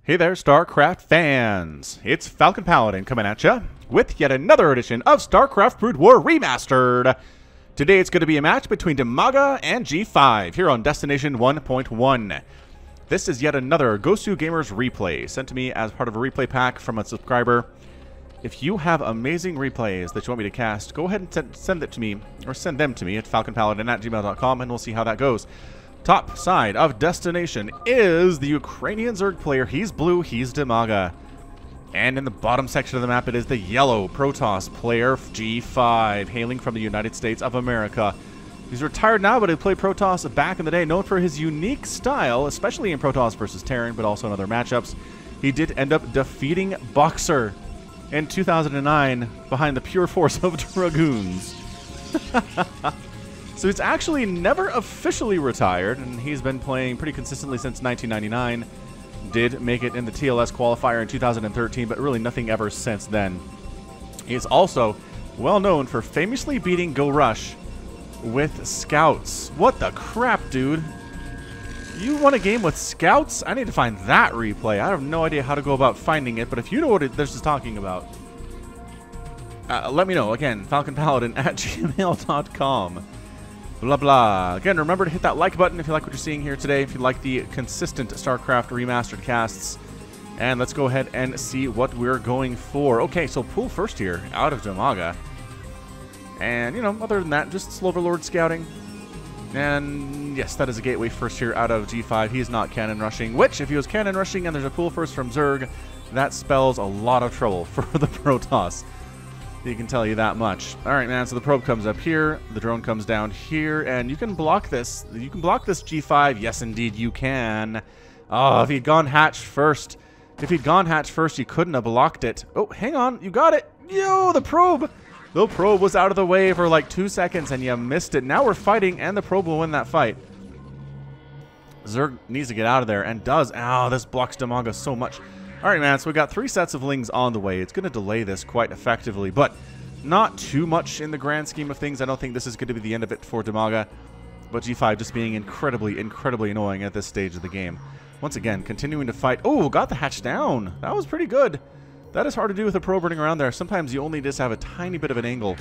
Hey there, StarCraft fans! It's Falcon Paladin coming at ya with yet another edition of StarCraft Brood War Remastered. Today it's going to be a match between Dimaga and G5 here on Destination 1.1. This is yet another Gosu Gamers replay sent to me as part of a replay pack from a subscriber. If you have amazing replays that you want me to cast, go ahead and send it to me, or send them to me at falconpaladin@gmail.com, and we'll see how that goes. Top side of Destination is the Ukrainian Zerg player. He's blue, he's Dimaga. And in the bottom section of the map, it is the yellow Protoss player, G5, hailing from the United States of America. He's retired now, but he played Protoss back in the day, known for his unique style, especially in Protoss versus Terran, but also in other matchups. He did end up defeating Boxer in 2009 behind the pure force of Dragoons. So he's actually never officially retired, and he's been playing pretty consistently since 1999. Did make it in the TLS qualifier in 2013, but really nothing ever since then. He's also well known for famously beating Go Rush with Scouts. What the crap, dude? You won a game with Scouts? I need to find that replay. I have no idea how to go about finding it, but if you know what this is talking about, let me know. Again, falconpaladin@gmail.com. Blah, blah. Again, remember to hit that like button if you like what you're seeing here today, if you like the consistent StarCraft Remastered casts. And let's go ahead and see what we're going for. Okay, so pool first here, out of Dimaga. And, you know, other than that, just Sloverlord scouting. And, yes, that is a gateway first here out of G5. He is not cannon rushing, which, if he was cannon rushing and there's a pool first from Zerg, that spells a lot of trouble for the Protoss. He can tell you that much. All right, man, so the probe comes up here, the drone comes down here, and you can block this. You can block this G5. Yes, indeed, you can. Oh, if he'd gone hatch first. If he'd gone hatch first, you couldn't have blocked it. Oh, hang on, you got it. Yo, the probe. The probe was out of the way for like 2 seconds, and you missed it. Now we're fighting, and the probe will win that fight. Zerg needs to get out of there, and does. Ow, this blocks Dimaga so much. All right, man, so we got 3 sets of Lings on the way. It's going to delay this quite effectively, but not too much in the grand scheme of things. I don't think this is going to be the end of it for Dimaga, but G5 just being incredibly, incredibly annoying at this stage of the game. Once again, continuing to fight. Oh, got the hatch down. That was pretty good. That is hard to do with a probe running around there. Sometimes you only just have a tiny bit of an angle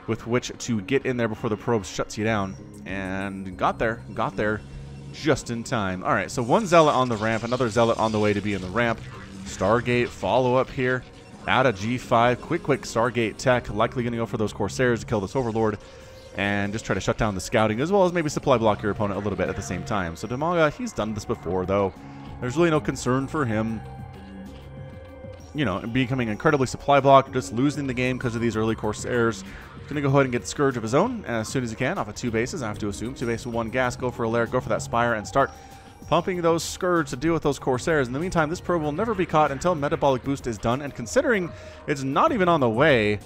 with which to get in there before the probe shuts you down. And got there just in time. All right, so one Zealot on the ramp, another Zealot on the way to be in the ramp. Stargate follow-up here out of G5. Quick Stargate tech. Likely going to go for those Corsairs to kill this Overlord and just try to shut down the scouting, as well as maybe supply block your opponent a little bit at the same time. So Dimaga, he's done this before, though. There's really no concern for him, you know, becoming incredibly supply blocked, just losing the game because of these early Corsairs. He's going to go ahead and get Scourge of his own as soon as he can off of 2 bases. I have to assume 2 bases with 1 gas. Go for a lair, go for that Spire, and start pumping those Scourge to deal with those Corsairs. In the meantime, this probe will never be caught until Metabolic Boost is done, and considering it's not even on the way,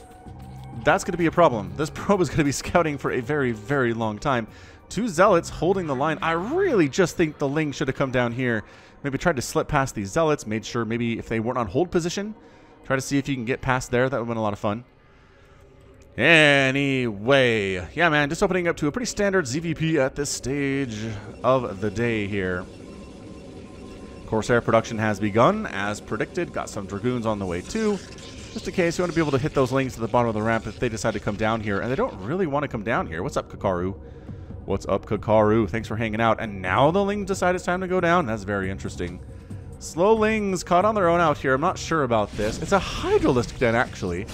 that's going to be a problem. This probe is going to be scouting for a very, very long time. 2 Zealots holding the line. I really just think the Ling should have come down here, maybe tried to slip past these Zealots, made sure maybe if they weren't on hold position, try to see if you can get past there. That would have been a lot of fun. Anyway, yeah, man, just opening up to a pretty standard ZVP at this stage of the day here. Corsair production has begun, as predicted. Got some Dragoons on the way, too. Just in case you want to be able to hit those Lings at the bottom of the ramp if they decide to come down here. And they don't really want to come down here. What's up, Kakaru? What's up, Kakaru? Thanks for hanging out. And now the Lings decide it's time to go down. That's very interesting. Slow Lings caught on their own out here. I'm not sure about this. It's a Hydralisk Den, actually.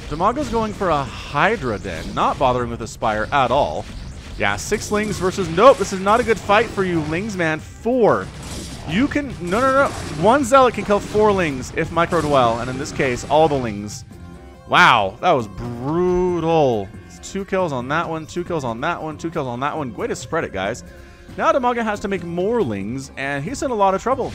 Dimaga's going for a Hydra Den, not bothering with a Spire at all. Yeah, 6 Lings versus... Nope, this is not a good fight for you, Lings, man. 4. You can... No. 1 Zealot can kill 4 Lings if micro dwell, and in this case, all the Lings. Wow, that was brutal. 2 kills on that one, 2 kills on that one, 2 kills on that one. Way to spread it, guys. Now Dimaga has to make more Lings, and he's in a lot of trouble.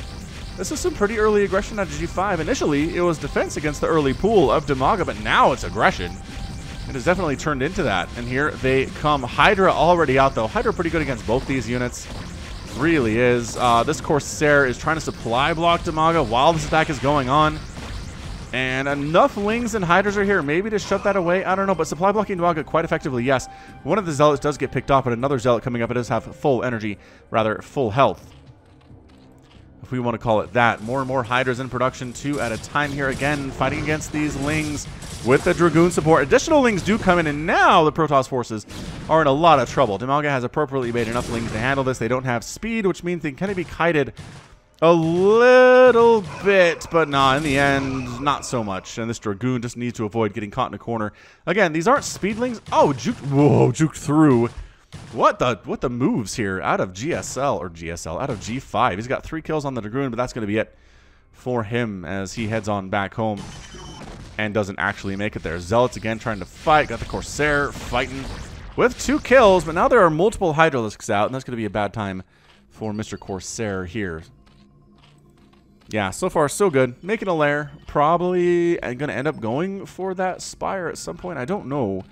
This is some pretty early aggression out of G5. Initially, it was defense against the early pool of Dimaga, but now it's aggression. It has definitely turned into that. And here they come. Hydra already out, though. Hydra pretty good against both these units. Really is. This Corsair is trying to supply block Dimaga while this attack is going on. And enough Lings and Hydras are here, maybe to shut that away. I don't know, but supply blocking Dimaga quite effectively, yes. One of the Zealots does get picked off, but another Zealot coming up, it does have full energy, rather full health. we want to call it that. More and more Hydras in production, 2 at a time here again, fighting against these Lings with the Dragoon support. Additional Lings do come in, and now the Protoss forces are in a lot of trouble. Dimaga has appropriately made enough Lings to handle this. They don't have speed, which means they can kind of be kited a little bit, but nah, in the end, not so much. And this Dragoon just needs to avoid getting caught in a corner. Again, these aren't speedlings. Oh, juked through. What the moves here out of out of G5. He's got 3 kills on the Dragoon, but that's going to be it for him as he heads on back home and doesn't actually make it there. Zealots again trying to fight. Got the Corsair fighting with 2 kills, but now there are multiple Hydralisks out, and that's going to be a bad time for Mr. Corsair here. Yeah, so far so good. Making a lair. Probably going to end up going for that Spire at some point. I don't know,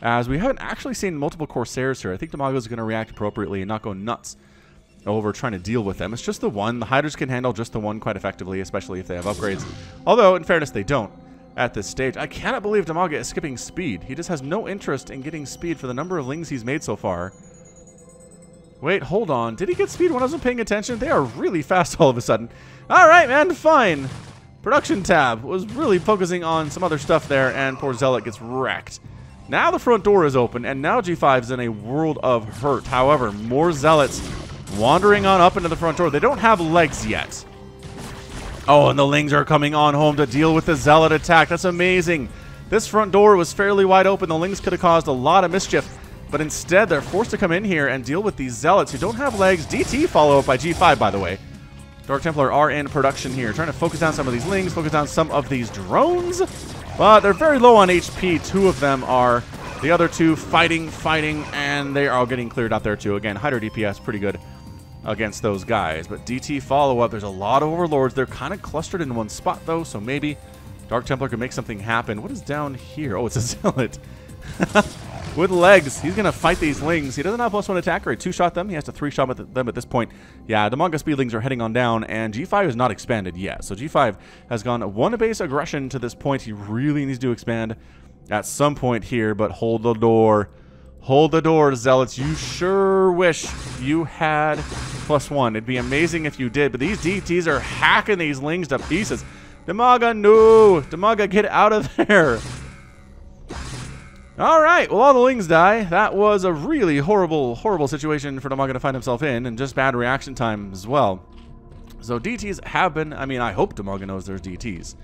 as we haven't actually seen multiple Corsairs here. I think Dimaga is going to react appropriately and not go nuts over trying to deal with them. It's just the one. The Hydras can handle just the one quite effectively, especially if they have upgrades. Although, in fairness, they don't at this stage. I cannot believe Dimaga is skipping speed. He just has no interest in getting speed for the number of Lings he's made so far. Wait, hold on. Did he get speed when I wasn't paying attention? They are really fast all of a sudden. All right, man, fine. Production tab was really focusing on some other stuff there, and poor Zealot gets wrecked. Now the front door is open, and now G5 is in a world of hurt. However, more Zealots wandering on up into the front door. They don't have legs yet. Oh, and the Lings are coming on home to deal with the Zealot attack. That's amazing. This front door was fairly wide open. The Lings could have caused a lot of mischief, but instead they're forced to come in here and deal with these Zealots who don't have legs. DT follow up by G5, by the way. Dark Templar are in production here, trying to focus down some of these Lings, focus down some of these drones, but they're very low on HP. 2 of them are. The other 2 fighting, and they are all getting cleared out there too. Again, Hydra DPS pretty good against those guys, but DT follow-up, there's a lot of Overlords. They're kind of clustered in one spot though, so maybe Dark Templar can make something happen. What is down here? Oh, it's a Zealot. With legs, he's going to fight these Lings. He doesn't have +1 attack rate. 2-shot them. He has to 3-shot them at this point. Yeah, Dimaga speedlings are heading on down, and G5 is not expanded yet. So G5 has gone 1 base aggression to this point. He really needs to expand at some point here, but hold the door. Hold the door, Zealots. You sure wish you had +1. It'd be amazing if you did, but these DTs are hacking these Lings to pieces. Dimaga, no! Dimaga, get out of there! Alright, well, all the Lings die. That was a really horrible, horrible situation for Dimaga to find himself in, and just bad reaction time as well. So DTs have been, I mean, I hope Dimaga knows there's DTs.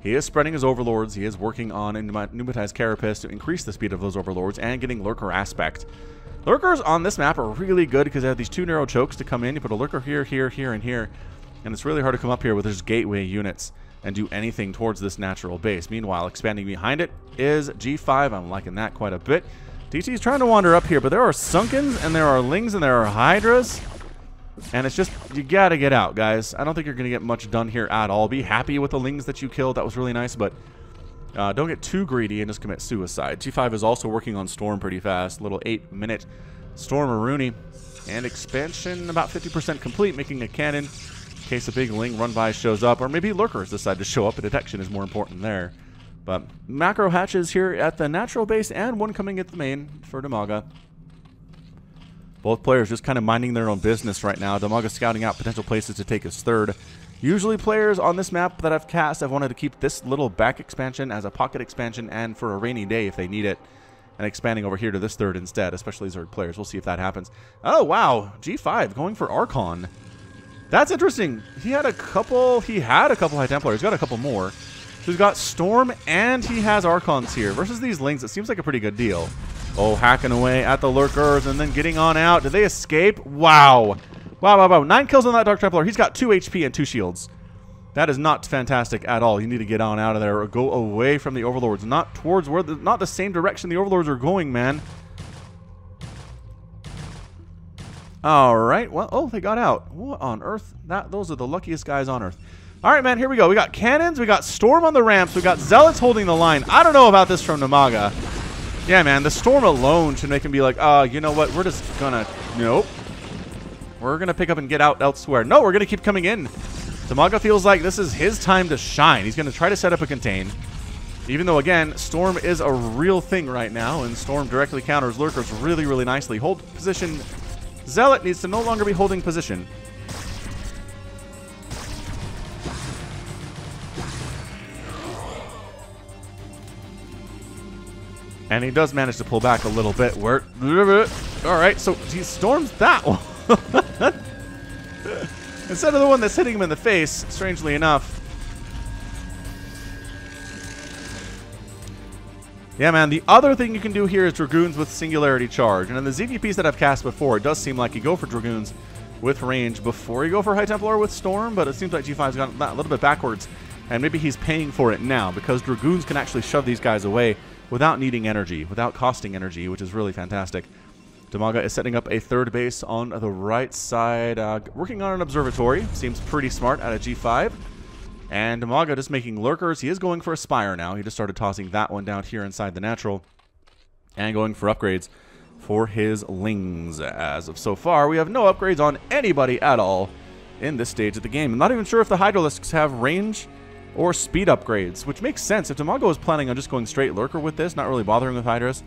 He is spreading his Overlords. He is working on a pneumatized Carapace to increase the speed of those Overlords and getting Lurker aspect. Lurkers on this map are really good because they have these 2 narrow chokes to come in. You put a Lurker here, here, here, and here, and it's really hard to come up here with his gateway units and do anything towards this natural base. Meanwhile, expanding behind it is G5. I'm liking that quite a bit. DT's trying to wander up here, but there are Sunkens, and there are Lings, and there are Hydras. And it's just, you gotta get out, guys. I don't think you're gonna get much done here at all. Be happy with the Lings that you killed. That was really nice, but don't get too greedy and just commit suicide. G5 is also working on Storm pretty fast. Little 8-minute Storm Aruni. And expansion about 50% complete, making a cannon. In case a big Ling run-by shows up, or maybe Lurkers decide to show up, but detection is more important there. But macro hatches here at the natural base, and 1 coming at the main for Dimaga. Both players just kind of minding their own business right now. Dimaga scouting out potential places to take his 3rd. Usually players on this map that I've cast have wanted to keep this little back expansion as a pocket expansion and for a rainy day if they need it, and expanding over here to this 3rd instead, especially Zerg players. We'll see if that happens. Oh, wow. G5 going for Archon. That's interesting. He had a couple High Templar. He's got a couple more. So he's got Storm and he has Archons here. Versus these Lings, it seems like a pretty good deal. Oh, hacking away at the Lurkers and then getting on out. Did they escape? Wow. Wow. 9 kills on that Dark Templar. He's got 2 HP and 2 shields. That is not fantastic at all. You need to get on out of there or go away from the Overlords. Not towards where not the same direction the Overlords are going, man. All right. Well, oh, they got out. What on earth? Those are the luckiest guys on earth. All right, man, here we go. We got cannons. We got Storm on the ramps. We got Zealots holding the line. I don't know about this from Dimaga. Yeah, man, the Storm alone should make him be like, you know what? We're just going to, nope. We're going to pick up and get out elsewhere. No, we're going to keep coming in. Dimaga feels like this is his time to shine. He's going to try to set up a contain. Even though, again, Storm is a real thing right now, and Storm directly counters Lurkers really, really nicely. Hold position. Zealot needs to no longer be holding position. And he does manage to pull back a little bit. Alright, so he storms that one. Instead of the one that's hitting him in the face, strangely enough. Yeah, man, the other thing you can do here is Dragoons with Singularity Charge. And in the ZVPs that I've cast before, it does seem like you go for Dragoons with range before you go for High Templar with Storm, but it seems like G5's gone a little bit backwards. And maybe he's paying for it now, because Dragoons can actually shove these guys away without needing energy, without costing energy, which is really fantastic. Dimaga is setting up a third base on the right side, working on an observatory. Seems pretty smart out of G5. And Dimaga just making lurkers. He is going for a Spire now. He just started tossing that one down here inside the natural. And going for upgrades for his Lings. As of so far, we have no upgrades on anybody at all in this stage of the game. I'm not even sure if the Hydralisks have range or speed upgrades, which makes sense. If Dimaga was planning on just going straight lurker with this, not really bothering with Hydras,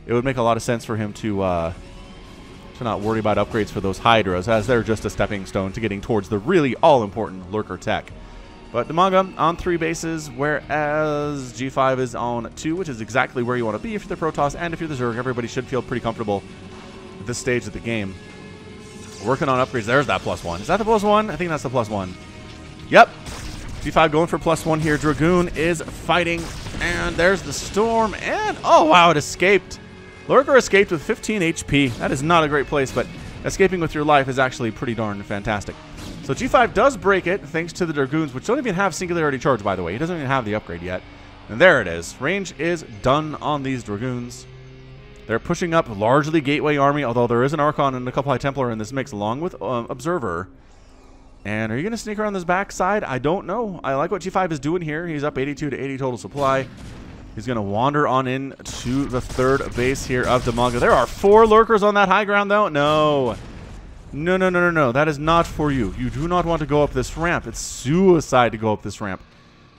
it would make a lot of sense for him to not worry about upgrades for those Hydras, as they're just a stepping stone to getting towards the really all-important lurker tech. But Dimaga on 3 bases, whereas G5 is on 2, which is exactly where you want to be if you're the Protoss and if you're the Zerg. Everybody should feel pretty comfortable at this stage of the game. Working on upgrades. There's that +1. Is that the +1? I think that's the +1. Yep. G5 going for +1 here. Dragoon is fighting. And there's the Storm. And, oh, wow, it escaped. Lurker escaped with 15 HP. That is not a great place, but escaping with your life is actually pretty darn fantastic. So G5 does break it, thanks to the Dragoons, which don't even have Singularity Charge, by the way. He doesn't even have the upgrade yet. And there it is. Range is done on these Dragoons. They're pushing up largely Gateway Army, although there is an Archon and a couple High Templar in this mix, along with Observer. And are you going to sneak around this backside? I don't know. I like what G5 is doing here. He's up 82 to 80 total supply. He's going to wander on in to the third base here of Dimaga. There are 4 lurkers on that high ground, though. No. No, no, no, no, no. That is not for you. You do not want to go up this ramp. It's suicide to go up this ramp.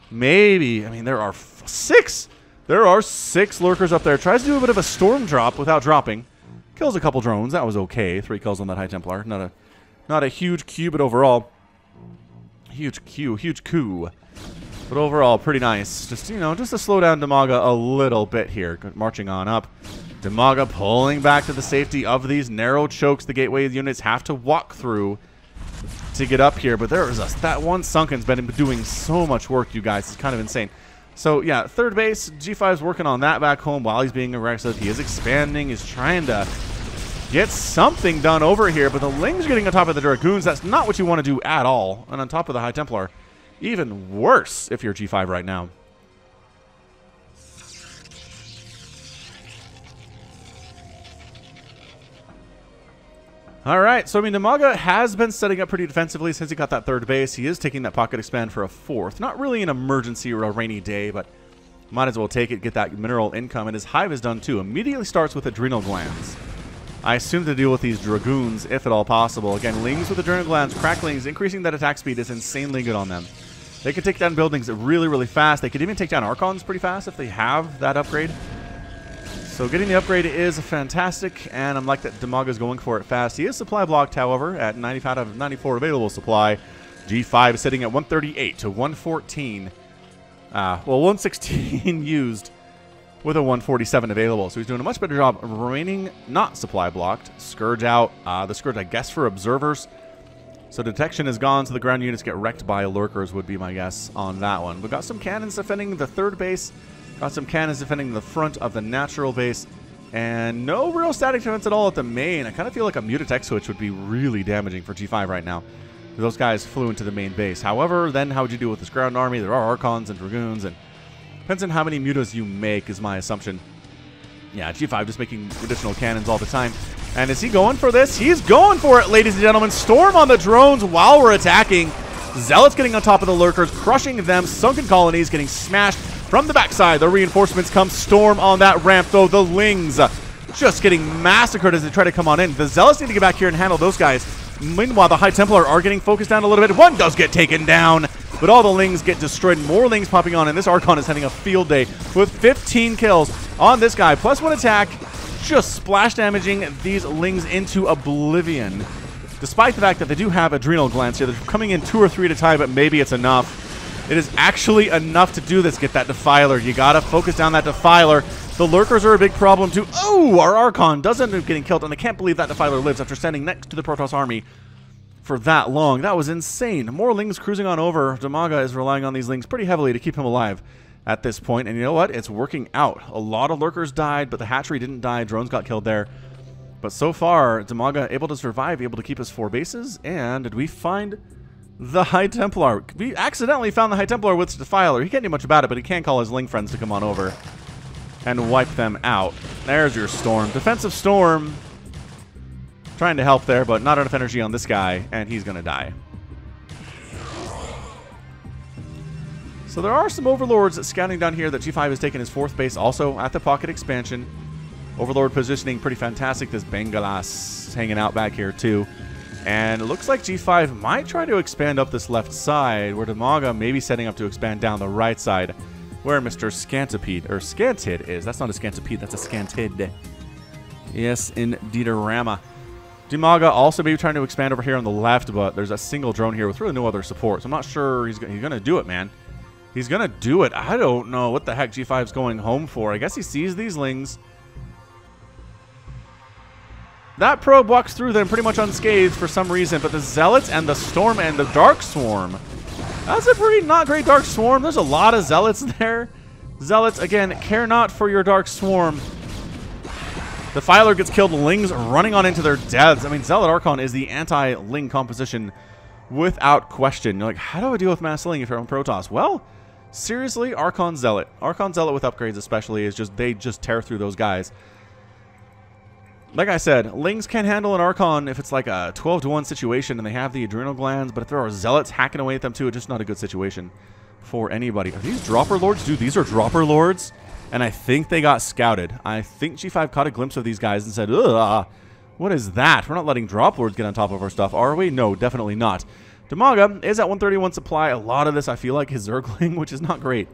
Maybe. I mean, there are 6. There are 6 lurkers up there. Tries to do a bit of a storm drop without dropping. Kills a couple drones. That was okay. 3 kills on that High Templar. Not a huge Q, but overall, huge coup. But overall, pretty nice. Just, you know, just to slow down Dimaga a little bit here. Marching on up. Dimaga pulling back to the safety of these narrow chokes the Gateway units have to walk through to get up here. But there is that one Sunken's been doing so much work, you guys. It's kind of insane. So, yeah, third base. G5 is working on that back home while he's being aggressive. He is expanding. He's trying to get something done over here. But the Lings getting on top of the Dragoons, that's not what you want to do at all. And on top of the High Templar, even worse if you're G5 right now. All right, so I mean, Dimaga has been setting up pretty defensively since he got that third base. He is taking that pocket expand for a 4th. Not really an emergency or a rainy day, but might as well take it, get that mineral income. And his hive is done too. Immediately starts with adrenal glands. I assume to deal with these Dragoons, if at all possible. Again, Lings with adrenal glands, cracklings, increasing that attack speed is insanely good on them. They can take down buildings really, really fast. They could even take down Archons pretty fast if they have that upgrade. So getting the upgrade is fantastic, and I'm like that Dimaga's going for it fast. He is supply blocked, however, at 95 out of 94 available supply. G5 is sitting at 138 to 114. Well, 116 used with a 147 available. So he's doing a much better job remaining not supply blocked. Scourge out. The Scourge, I guess, for observers. So detection is gone, so the ground units get wrecked by lurkers would be my guess on that one. We've got some cannons defending the third base. Got some cannons defending the front of the natural base. And no real static defense at all at the main. I kind of feel like a Mutatech switch would be really damaging for G5 right now. Those guys flew into the main base. However, then how would you deal with this ground army? There are Archons and Dragoons, and depends on how many mutas you make is my assumption. Yeah, G5 just making additional cannons all the time. And is he going for this? He's going for it, ladies and gentlemen. Storm on the drones while we're attacking. Zealots getting on top of the lurkers, crushing them. Sunken colonies getting smashed from the backside. The reinforcements come. Storm on that ramp, though. The Lings just getting massacred as they try to come on in. The Zealots need to get back here and handle those guys. Meanwhile, the High Templar are getting focused down a little bit. One does get taken down, but all the Lings get destroyed. More Lings popping on, and this Archon is having a field day with 15 kills on this guy. +1 attack, just splash damaging these Lings into oblivion. Despite the fact that they do have adrenal glands here. They're coming in 2 or 3 at a time, but maybe it's enough. It is actually enough to do this. Get that Defiler. You got to focus down that Defiler. The lurkers are a big problem too. Oh, our Archon does end up getting killed, and I can't believe that Defiler lives after standing next to the Protoss army for that long. That was insane. More Lings cruising on over. Dimaga is relying on these Lings pretty heavily to keep him alive at this point, and you know what? It's working out. A lot of lurkers died, but the hatchery didn't die. Drones got killed there. But so far, Dimaga able to survive, able to keep his 4 bases, and did we find the High Templar? We accidentally found the High Templar with Defiler. He can't do much about it, but he can call his Ling friends to come on over and wipe them out. There's your Storm. Defensive Storm. Trying to help there, but not enough energy on this guy, and he's going to die. So there are some Overlords scouting down here that G5 has taken his 4th base also at the Pocket Expansion. Overlord positioning pretty fantastic. This Bengalas hanging out back here too. And it looks like G5 might try to expand up this left side, where Dimaga may be setting up to expand down the right side, where Mr. Scantipede, or Scantid is. That's not a Scantipede, that's a Scantid. Yes, indeed-a-rama. Dimaga also may be trying to expand over here on the left, but there's a single drone here with really no other support. So I'm not sure he's going to do it, man. He's going to do it. I don't know what the heck G5's going home for. I guess he sees these Lings. That probe walks through them pretty much unscathed for some reason, but the Zealots and the Storm and the Dark Swarm, that's a pretty not great Dark Swarm. There's a lot of Zealots there. Zealots, again, care not for your Dark Swarm. The Filer gets killed, Lings running on into their deaths. I mean, Zealot Archon is the anti-Ling composition without question. You're like, how do I deal with Mass Ling if you're on Protoss? Well, seriously, Archon Zealot. Archon Zealot with upgrades especially is just, they just tear through those guys. Like I said, Lings can handle an Archon if it's like a 12-to-1 situation and they have the adrenal glands, but if there are Zealots hacking away at them too, it's just not a good situation for anybody. Are these Dropper Lords? Dude, these are Dropper Lords, and I think they got scouted. I think G5 caught a glimpse of these guys and said, ugh, what is that? We're not letting Drop Lords get on top of our stuff, are we? No, definitely not. Dimaga is at 131 supply. A lot of this, I feel like, is Zergling, which is not great.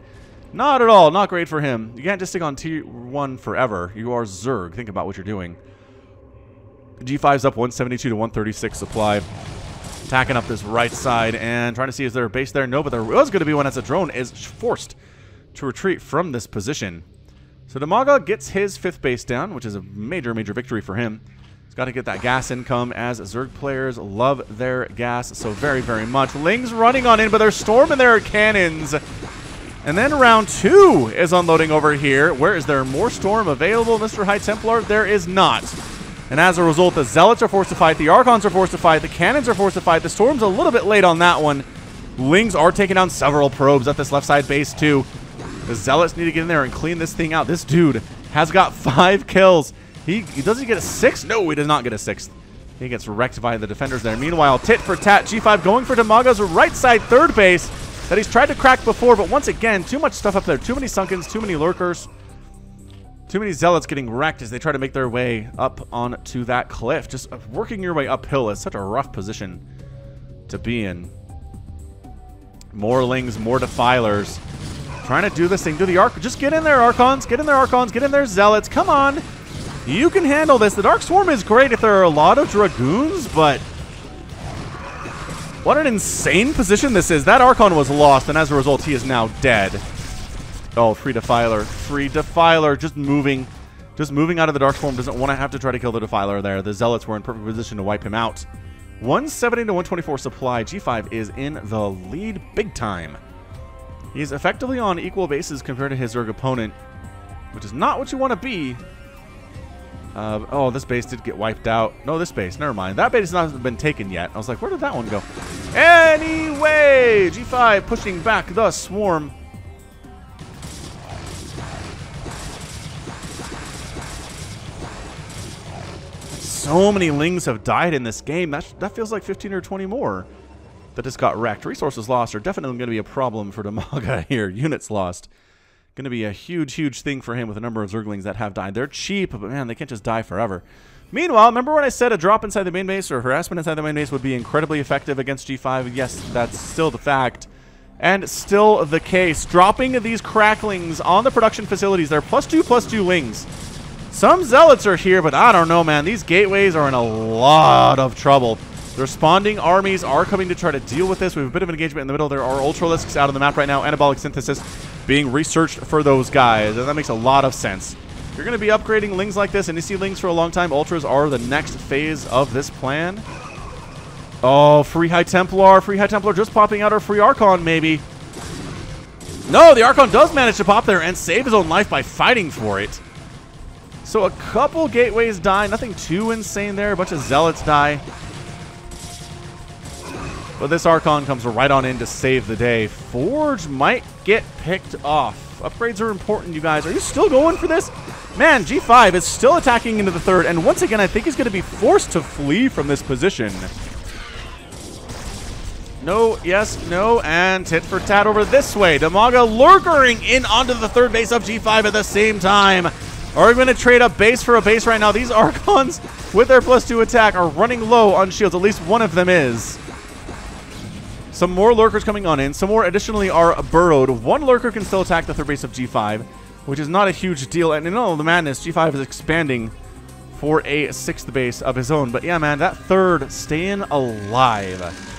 Not at all. Not great for him. You can't just stick on tier 1 forever. You are Zerg. Think about what you're doing. G5's up 172 to 136 supply. Attacking up this right side and trying to see is there a base there. No, but there was going to be one as a drone is forced to retreat from this position. So Dimaga gets his 5th base down, which is a major, major victory for him. He's got to get that gas income as Zerg players love their gas so very, very much. Lings running on in, but there's Storm and there are cannons. And then round 2 is unloading over here. Where is there more Storm available, Mr. High Templar? There is not. And as a result, the Zealots are forced to fight, the Archons are forced to fight, the Cannons are forced to fight, the Storm's a little bit late on that one. Lings are taking down several probes at this left side base too. The Zealots need to get in there and clean this thing out. This dude has got 5 kills. He does he get a 6th? No, he does not get a 6th. He gets wrecked by the defenders there. Meanwhile, tit for tat, G5 going for Dimaga's right side 3rd base that he's tried to crack before, but once again, too much stuff up there. Too many Sunkens, too many Lurkers. Too many Zealots getting wrecked as they try to make their way up onto that cliff. Just working your way uphill is such a rough position to be in. More Lings, more Defilers. Trying to do this thing. Do the Arc. Just get in there, Archons. Get in there, Archons. Get in there, Zealots. Come on. You can handle this. The Dark Swarm is great if there are a lot of Dragoons, but what an insane position this is. That Archon was lost, and as a result, he is now dead. Oh, free Defiler. Free Defiler. Just moving out of the Dark Swarm. Doesn't want to have to try to kill the Defiler there. The Zealots were in perfect position to wipe him out. 170 to 124 supply. G5 is in the lead big time. He's effectively on equal bases compared to his Zerg opponent, which is not what you want to be. Oh, this base did get wiped out. No, this base. Never mind. That base has not been taken yet. I was like, where did that one go? Anyway, G5 pushing back the Swarm. So many Lings have died in this game. That feels like 15 or 20 more that just got wrecked. Resources lost are definitely going to be a problem for Dimaga here. Units lost. Going to be a huge, huge thing for him with a number of Zerglings that have died. They're cheap, but man, they can't just die forever. Meanwhile, remember when I said a drop inside the main base or harassment inside the main base would be incredibly effective against G5? Yes, that's still the fact. And still the case. Dropping these cracklings on the production facilities. They're +2/+2 Lings. Some Zealots are here, but I don't know, man. These gateways are in a lot of trouble. The responding armies are coming to try to deal with this. We have a bit of an engagement in the middle. There are Ultralisks out on the map right now. Anabolic Synthesis being researched for those guys. And that makes a lot of sense. you're going to be upgrading Lings like this, and you see Lings for a long time, Ultras are the next phase of this plan. Oh, free High Templar. Free High Templar just popping out, or free Archon, maybe. No, the Archon does manage to pop there and save his own life by fighting for it. So a couple gateways die. Nothing too insane there. A bunch of Zealots die. But this Archon comes right on in to save the day. Forge might get picked off. Upgrades are important, you guys. Are you still going for this? Man, G5 is still attacking into the third. And once again, I think he's going to be forced to flee from this position. No, yes, no, and tit for tat over this way. Dimaga lurkering in onto the third base of G5 at the same time. Are we going to trade a base for a base right now? These Archons, with their +2 attack, are running low on shields. At least one of them is. Some more lurkers coming on in. Some more additionally are burrowed. One lurker can still attack the third base of G5, which is not a huge deal. And in all the madness, G5 is expanding for a 6th base of his own. But yeah, man, that third staying alive.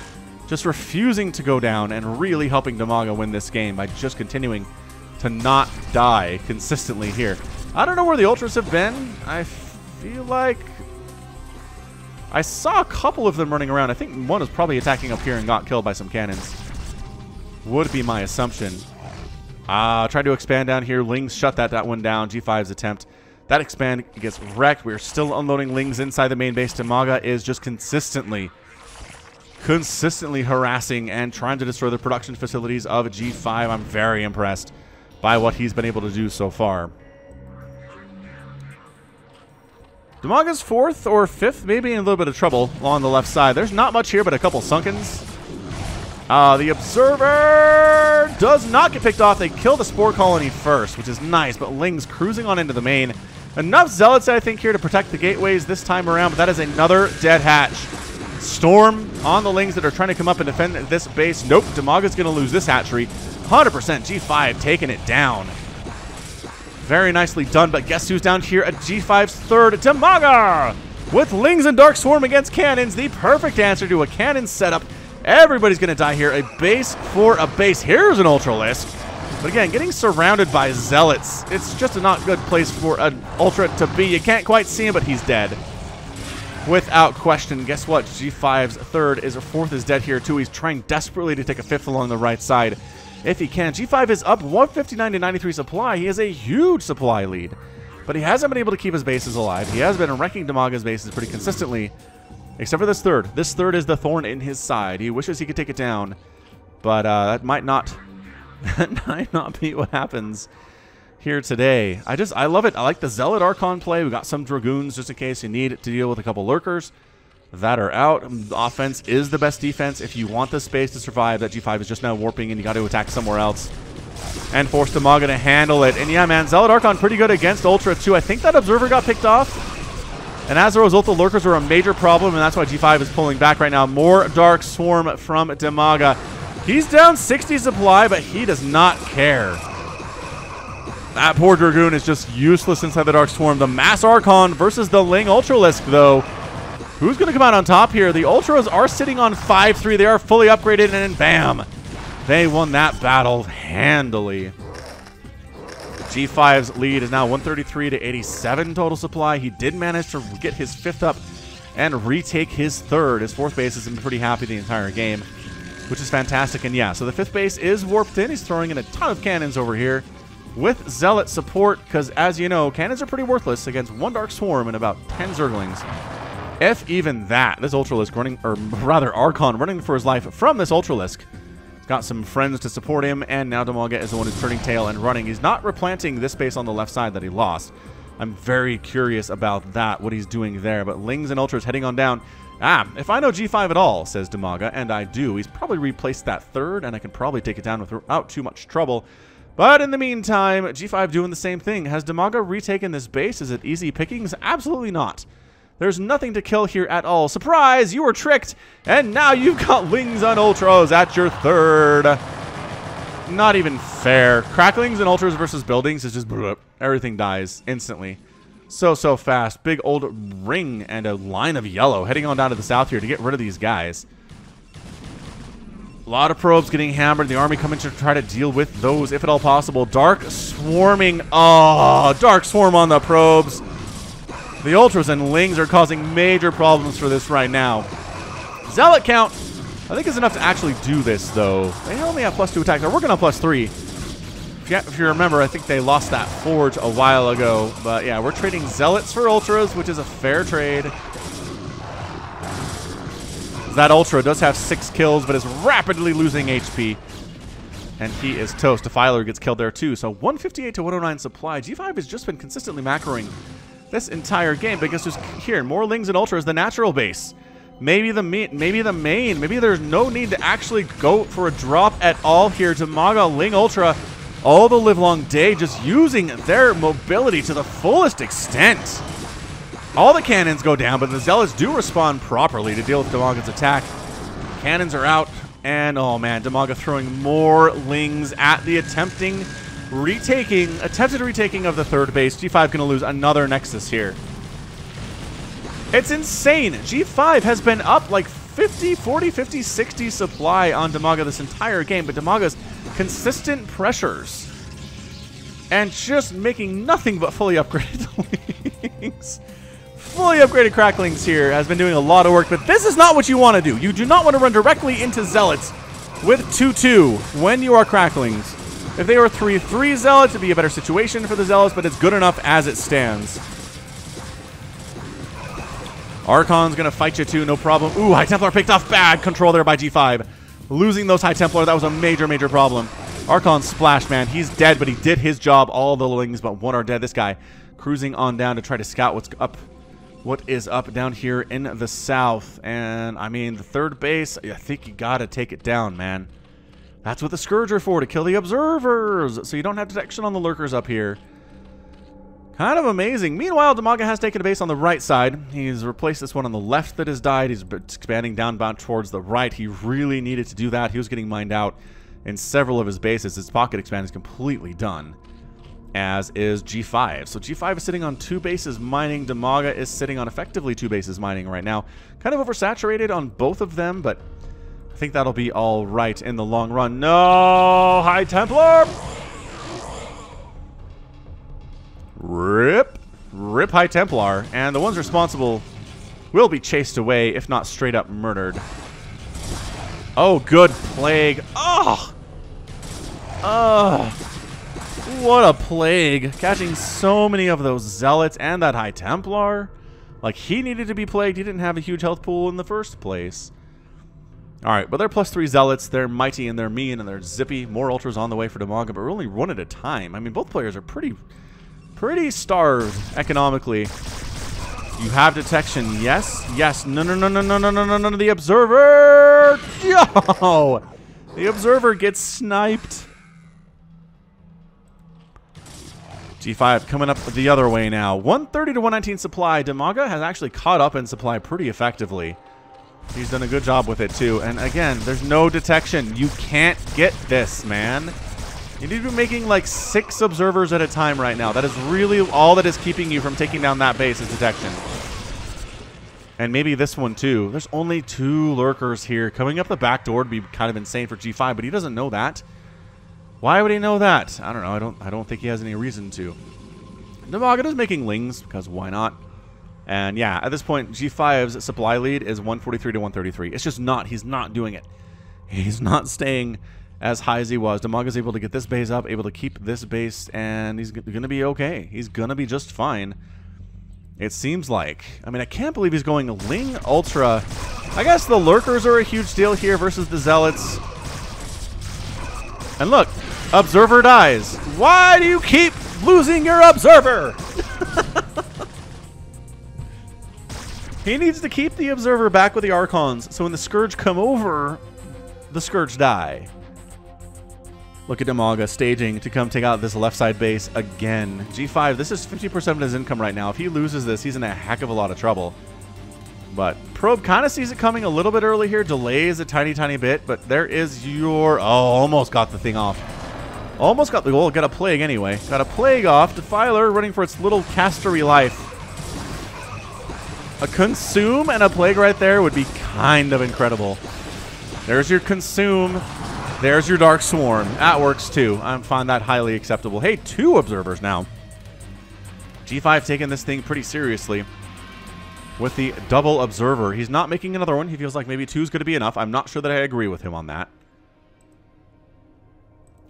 Just refusing to go down and really helping Dimaga win this game by just continuing to not die consistently here. I don't know where the Ultras have been. I feel like I saw a couple of them running around. I think one was probably attacking up here and got killed by some cannons. Would be my assumption. Tried to expand down here. Lings shut that one down. G5's attempt. That expand gets wrecked. We're still unloading Lings inside the main base. Dimaga is just consistently harassing and trying to destroy the production facilities of G5. I'm very impressed by what he's been able to do so far. Dimaga's 4th or 5th, maybe in a little bit of trouble along the left side. There's not much here but a couple Sunkens. The Observer does not get picked off. They kill the Spore Colony first, which is nice, but Ling's cruising on into the main. Enough Zealots, I think, here to protect the gateways this time around, but that is another dead hatch. Storm on the Lings that are trying to come up and defend this base. Nope, Dimaga's going to lose this hatchery. 100% G5 taking it down. Very nicely done, but guess who's down here at G5's third? Dimaga! With Lings and Dark Swarm against cannons, the perfect answer to a cannon setup. Everybody's going to die here. A base for a base. Here's an Ultralisk. But again, getting surrounded by Zealots, it's just a not good place for an Ultra to be. You can't quite see him, but he's dead. Without question. Guess what? G5's third is, or 4th is dead here too. He's trying desperately to take a 5th along the right side if he can. G5 is up 159 to 93 supply. He has a huge supply lead, but he hasn't been able to keep his bases alive. He has been wrecking Dimaga's bases pretty consistently, except for this third. This third is the thorn in his side. He wishes he could take it down, but that might not be what happens here today. I love it. I like the Zealot Archon play. We got some Dragoons just in case you need to deal with a couple Lurkers that are out. Offense is the best defense. If you want the space to survive, that G5 is just now warping and you got to attack somewhere else and force Dimaga to handle it. And yeah, man, Zealot Archon pretty good against Ultra too. I think that Observer got picked off, and as a result, the Lurkers are a major problem, and that's why G5 is pulling back right now. More Dark Swarm from Dimaga. He's down 60 supply, but he does not care. That poor Dragoon is just useless inside the Dark Swarm. The Mass Archon versus the Ling Ultralisk, though. Who's going to come out on top here? The Ultras are sitting on 5-3. They are fully upgraded, and then bam! They won that battle handily. G5's lead is now 133 to 87 total supply. He did manage to get his 5th up and retake his 3rd. His 4th base has been pretty happy the entire game, which is fantastic. And yeah, so the 5th base is warped in. He's throwing in a ton of cannons over here with Zealot support, because as you know, cannons are pretty worthless against 1 Dark Swarm and about 10 Zerglings. If even that. This Ultralisk running, or rather Archon running for his life from this Ultralisk. He's got some friends to support him, and now Dimaga is the one who's turning tail and running. He's not replanting this base on the left side that he lost. I'm very curious about that, what he's doing there. But Lings and Ultras heading on down. If I know G5 at all, says Dimaga, and I do, he's probably replaced that 3rd, and I can probably take it down without too much trouble. But in the meantime, G5 doing the same thing. Has Dimaga retaken this base? Is it easy pickings? Absolutely not. There's nothing to kill here at all. Surprise! You were tricked! And now you've got Lings and Ultras at your 3rd. Not even fair. Cracklings and Ultras versus buildings is just everything dies instantly. So fast. Big old ring and a line of yellow heading on down to the south here to get rid of these guys. A lot of probes getting hammered. The army coming to try to deal with those, if at all possible. Dark swarming. Oh, Dark Swarm on the probes. The Ultras and Lings are causing major problems for this right now. Zealot count, I think, is enough to actually do this, though. They only have +2 attack. They're working on +3. If you remember, I think they lost that Forge a while ago. But yeah, we're trading Zealots for Ultras, which is a fair trade. That Ultra does have 6 kills, but is rapidly losing HP. And he is toast. Defiler gets killed there, too. So 158 to 109 supply. G5 has just been consistently macroing this entire game. Because just here, more Lings and Ultras, the natural base. Maybe the main. Maybe there's no need to actually go for a drop at all here. Dimaga, Ling, Ultra, all the livelong day, just using their mobility to the fullest extent. All the cannons go down, but the Zealots do respond properly to deal with Dimaga's attack. Cannons are out, and oh man, Dimaga throwing more Lings at the attempted retaking of the third base. G5 going to lose another Nexus here. It's insane. G5 has been up like 50, 40, 50, 60 supply on Dimaga this entire game, but Dimaga's consistent pressures and just making nothing but fully upgraded Lings. Fully upgraded Cracklings here has been doing a lot of work, but this is not what you want to do. You do not want to run directly into Zealots with 2-2 when you are Cracklings. If they were 3-3 Zealots, it'd be a better situation for the Zealots, but it's good enough as it stands. Archon's going to fight you too, no problem. Ooh, High Templar picked off. Bad control there by G5. Losing those High Templar, that was a major, major problem. Archon splash, man. He's dead, but he did his job. All the Lings but one are dead. This guy cruising on down to try to scout what's up. What is up down here in the south. And, I mean, the third base, I think you got to take it down, man. That's what the Scourge are for, to kill the Observers. So you don't have detection on the Lurkers up here. Kind of amazing. Meanwhile, Dimaga has taken a base on the right side. He's replaced this one on the left that has died. He's expanding downbound towards the right. He really needed to do that. He was getting mined out in several of his bases. His pocket expand is completely done, as is G5. So G5 is sitting on 2 bases mining. Dimaga is sitting on effectively 2 bases mining right now. Kind of oversaturated on both of them, but I think that'll be all right in the long run. No! High Templar! Rip. Rip High Templar. And the ones responsible will be chased away, if not straight up murdered. Oh, good Plague. Oh! What a Plague. Catching so many of those Zealots and that High Templar. Like, he needed to be plagued. He didn't have a huge health pool in the first place. Alright, but they're +3 Zealots. They're mighty and they're mean and they're zippy. More Ultras on the way for Dimaga, but we're only one at a time. I mean, both players are pretty starved economically. You have detection. Yes. Yes. No. The Observer. Yo! The Observer gets sniped. G5 coming up the other way now. 130 to 119 supply. Dimaga has actually caught up in supply pretty effectively. He's done a good job with it too. And again, there's no detection. You can't get this, man. You need to be making like 6 Observers at a time right now. That is really all that is keeping you from taking down that base is detection. And maybe this one too. There's only 2 Lurkers here. Coming up the back door would be kind of insane for G5, but he doesn't know that. Why would he know that? I don't know. I don't think he has any reason to. Dimaga is making Lings, because why not? And yeah, at this point, G5's supply lead is 143 to 133. It's just not. He's not doing it. He's not staying as high as he was. Dimaga's able to get this base up, able to keep this base, and he's going to be okay. He's going to be just fine. It seems like. I mean, I can't believe he's going Ling Ultra. I guess the Lurkers are a huge deal here versus the Zealots. And look, Observer dies. Why do you keep losing your Observer? He needs to keep the Observer back with the Archons, so when the Scourge come over, the Scourge die. Look at Dimaga staging to come take out this left side base again. G5, this is 50% of his income right now. If he loses this, he's in a heck of a lot of trouble. But Probe kind of sees it coming a little bit early here. Delays a tiny, tiny bit. But there is your... Oh, almost got the thing off. Almost got the... Well, got a Plague anyway. Got a Plague off. Defiler running for its little castery life. A Consume and a Plague right there would be kind of incredible. There's your consume. There's your Dark Swarm. That works too. I find that highly acceptable. Hey, 2 observers now. G5 taking this thing pretty seriously with the double observer. He's not making another one. He feels like maybe 2 is going to be enough. I'm not sure that I agree with him on that.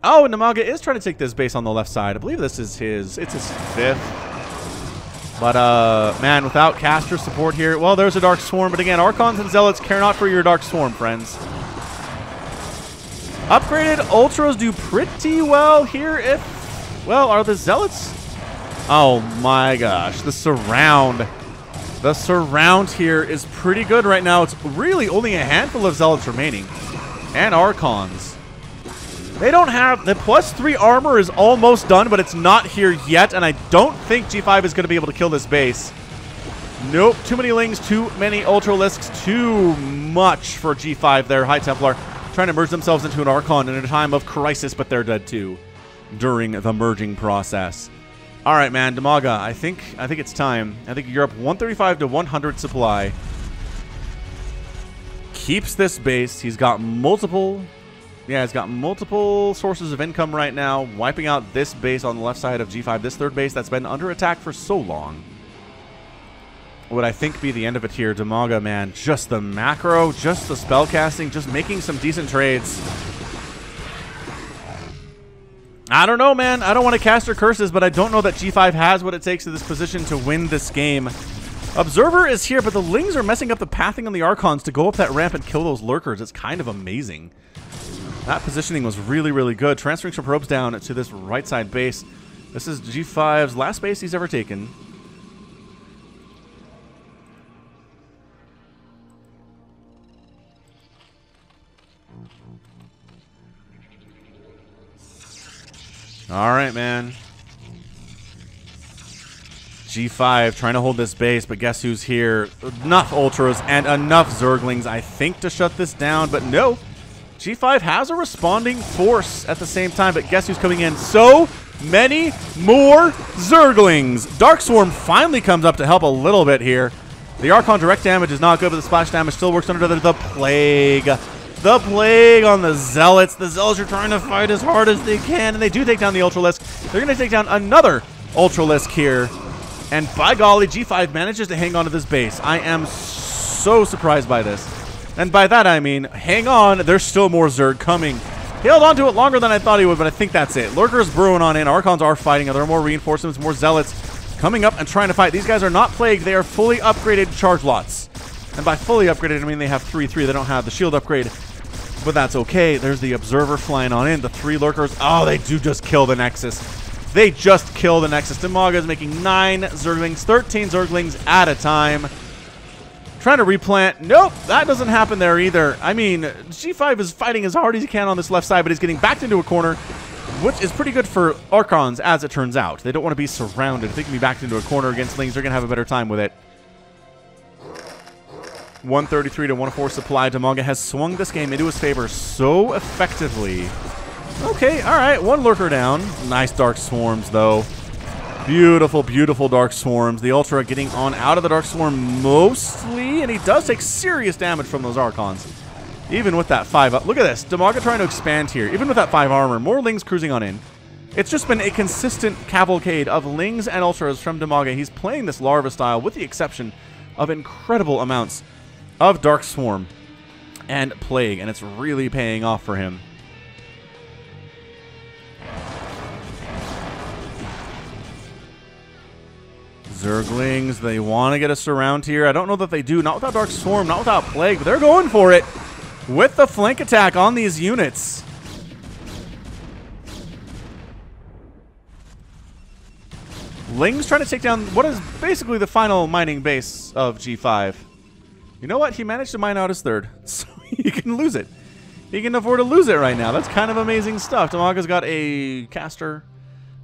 Oh, and Dimaga is trying to take this base on the left side. I believe this is his, it's his 5th. But, man, without caster support here, well, there's a Dark Swarm. But again, Archons and Zealots care not for your Dark Swarm, friends. Upgraded Ultras do pretty well here if, well, are the Zealots? Oh my gosh, the surround. The surround here is pretty good right now. It's really only a handful of Zealots remaining. And Archons. They don't have, the +3 armor is almost done, but it's not here yet. And I don't think G5 is going to be able to kill this base. Nope, too many Lings, too many Ultralisks, too much for G5 there. High Templar trying to merge themselves into an Archon in a time of crisis, but they're dead too during the merging process. All right, man, Dimaga, I think it's time. I think you're up 135 to 100 supply. Keeps this base. He's got multiple, yeah, he's got multiple sources of income right now. Wiping out this base on the left side of G5, this 3rd base that's been under attack for so long. Would I think be the end of it here. Dimaga, man, just the macro, just the spell casting, just making some decent trades. I don't know, man. I don't want to cast her curses, but I don't know that G5 has what it takes to this position to win this game. Observer is here, but the Lings are messing up the pathing on the Archons to go up that ramp and kill those lurkers. It's kind of amazing. That positioning was really, really good. Transferring some probes down to this right side base. This is G5's last base he's ever taken. All right, man. G5 trying to hold this base, but guess who's here? Enough Ultras and enough Zerglings, I think, to shut this down. But no, G5 has a responding force at the same time. But guess who's coming in? So many more Zerglings. Dark Swarm finally comes up to help a little bit here. The Archon direct damage is not good, but the splash damage still works under the Plague. The Plague on the Zealots. The Zealots are trying to fight as hard as they can, and they do take down the Ultralisk. They're going to take down another Ultralisk here. And by golly, G5 manages to hang on to this base. I am so surprised by this. And by that, I mean, hang on, there's still more Zerg coming. He held on to it longer than I thought he would, but I think that's it. Lurkers brewing on in. Archons are fighting. There are more reinforcements, more Zealots coming up and trying to fight. These guys are not plagued. They are fully upgraded charge lots. And by fully upgraded, I mean they have 3-3. They don't have the shield upgrade. But that's okay. There's the Observer flying on in. The 3 Lurkers. Oh, they do just kill the Nexus. They just kill the Nexus. Dimaga is making 9 Zerglings, 13 Zerglings at a time. Trying to replant. Nope, that doesn't happen there either. I mean, G5 is fighting as hard as he can on this left side, but he's getting backed into a corner, which is pretty good for Archons, as it turns out. They don't want to be surrounded. If they can be backed into a corner against Lings, they're going to have a better time with it. 133 to 104 supply. Dimaga has swung this game into his favor so effectively. Okay, all right, 1 Lurker down. Nice Dark Swarms, though. Beautiful, beautiful Dark Swarms. The Ultra getting on out of the Dark Swarm mostly, and he does take serious damage from those Archons. Even with that 5 up. Look at this. Dimaga trying to expand here. Even with that 5 armor, more Lings cruising on in. It's just been a consistent cavalcade of Lings and Ultras from Dimaga. He's playing this Larva style with the exception of incredible amounts of Dark Swarm and Plague, and it's really paying off for him. Zerglings, they want to get a surround here. I don't know that they do. Not without Dark Swarm, not without Plague, but they're going for it with the flank attack on these units. Ling's trying to take down what is basically the final mining base of G5. You know what? He managed to mine out his 3rd, so he can lose it. He can afford to lose it right now. That's kind of amazing stuff. Dimaga's got a caster,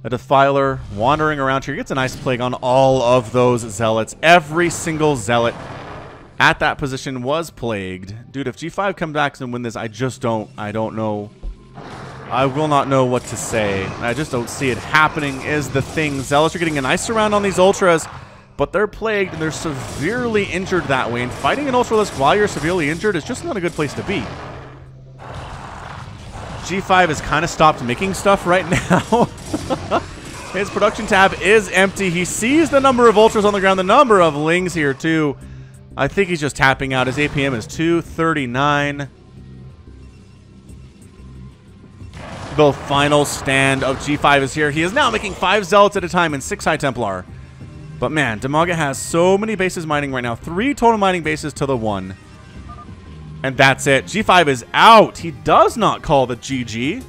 a defiler, wandering around here. He gets a nice Plague on all of those Zealots. Every single Zealot at that position was plagued. Dude, if G5 comes back and win this, I don't know. I will not know what to say. I just don't see it happening is the thing. Zealots are getting a nice surround on these Ultras, but they're plagued and they're severely injured that way. And fighting an Ultralisk while you're severely injured is just not a good place to be. G5 has kind of stopped making stuff right now. His production tab is empty. He sees the number of ultras on the ground, the number of lings here too. I think he's just tapping out. His APM is 239. The final stand of G5 is here. He is now making 5 Zealots at a time and 6 High Templar. But man, Dimaga has so many bases mining right now. 3 total mining bases to the 1. And that's it. G5 is out. He does not call the GG.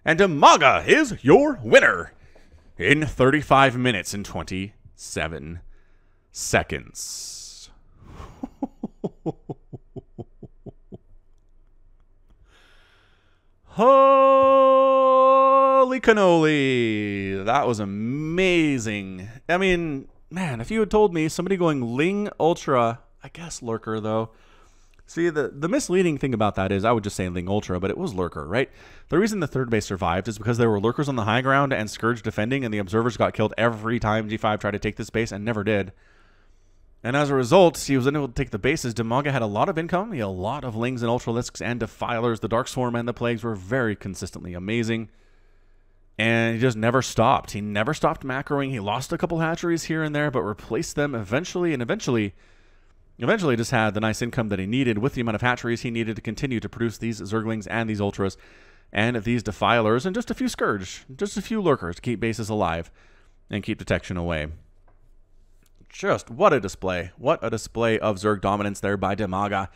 And Dimaga is your winner in 35 minutes and 27 seconds. Holy cannoli. That was amazing. I mean, man, if you had told me somebody going Ling Ultra, I guess Lurker though. See, the misleading thing about that is I would just say Ling Ultra, but it was Lurker, right? The reason the third base survived is because there were Lurkers on the high ground and Scourge defending, and the Observers got killed every time G5 tried to take this base and never did. And as a result, he was unable to take the bases. Dimaga had a lot of income. He had a lot of Lings and Ultralisks and Defilers. The Dark Swarm and the Plagues were very consistently amazing. And he just never stopped. He never stopped macroing. He lost a couple hatcheries here and there, but replaced them eventually, and eventually just had the nice income that he needed with the amount of hatcheries he needed to continue to produce these Zerglings and these Ultras and these Defilers and just a few Scourge, just a few Lurkers to keep bases alive and keep detection away. Just what a display. What a display of Zerg dominance there by Dimaga.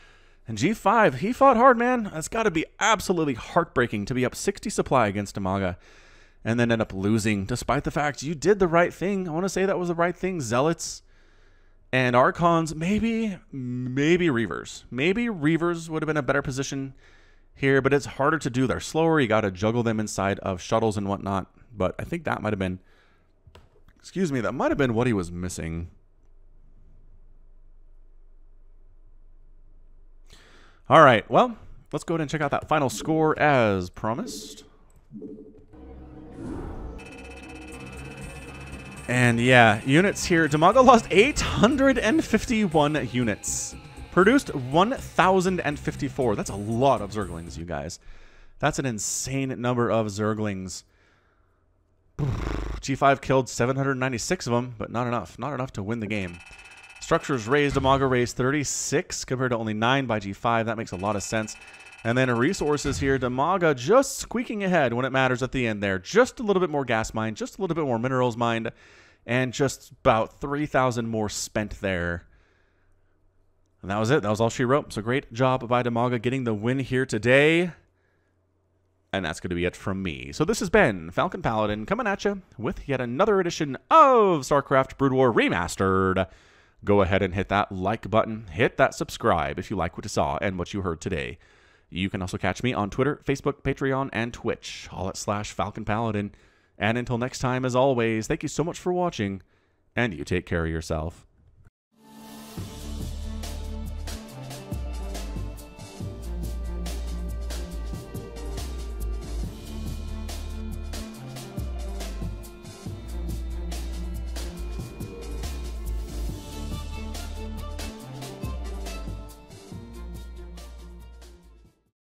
And G5, he fought hard, man. It's got to be absolutely heartbreaking to be up 60 supply against Dimaga and then end up losing, despite the fact you did the right thing. I want to say that was the right thing. Zealots and Archons, maybe Reavers. Maybe Reavers would have been a better position here, but it's harder to do. They're slower. You got to juggle them inside of shuttles and whatnot. But I think that might have been, excuse me, that might have been what he was missing. All right, well, let's go ahead and check out that final score as promised. And yeah, units here. Dimaga lost 851 units. Produced 1,054. That's a lot of Zerglings, you guys. That's an insane number of Zerglings. G5 killed 796 of them, but not enough. Not enough to win the game. Structures raised, Dimaga raised 36 compared to only 9 by G5. That makes a lot of sense. And then resources here, Dimaga just squeaking ahead when it matters at the end there. Just a little bit more gas mined, just a little bit more minerals mined, and just about 3,000 more spent there. And that was it. That was all she wrote. So great job by Dimaga getting the win here today. And that's going to be it from me. So this has been Falcon Paladin coming at you with yet another edition of StarCraft Brood War Remastered. Go ahead and hit that like button. Hit that subscribe if you like what you saw and what you heard today. You can also catch me on Twitter, Facebook, Patreon, and Twitch, all at /Falcon Paladin. And until next time, as always, thank you so much for watching, and you take care of yourself.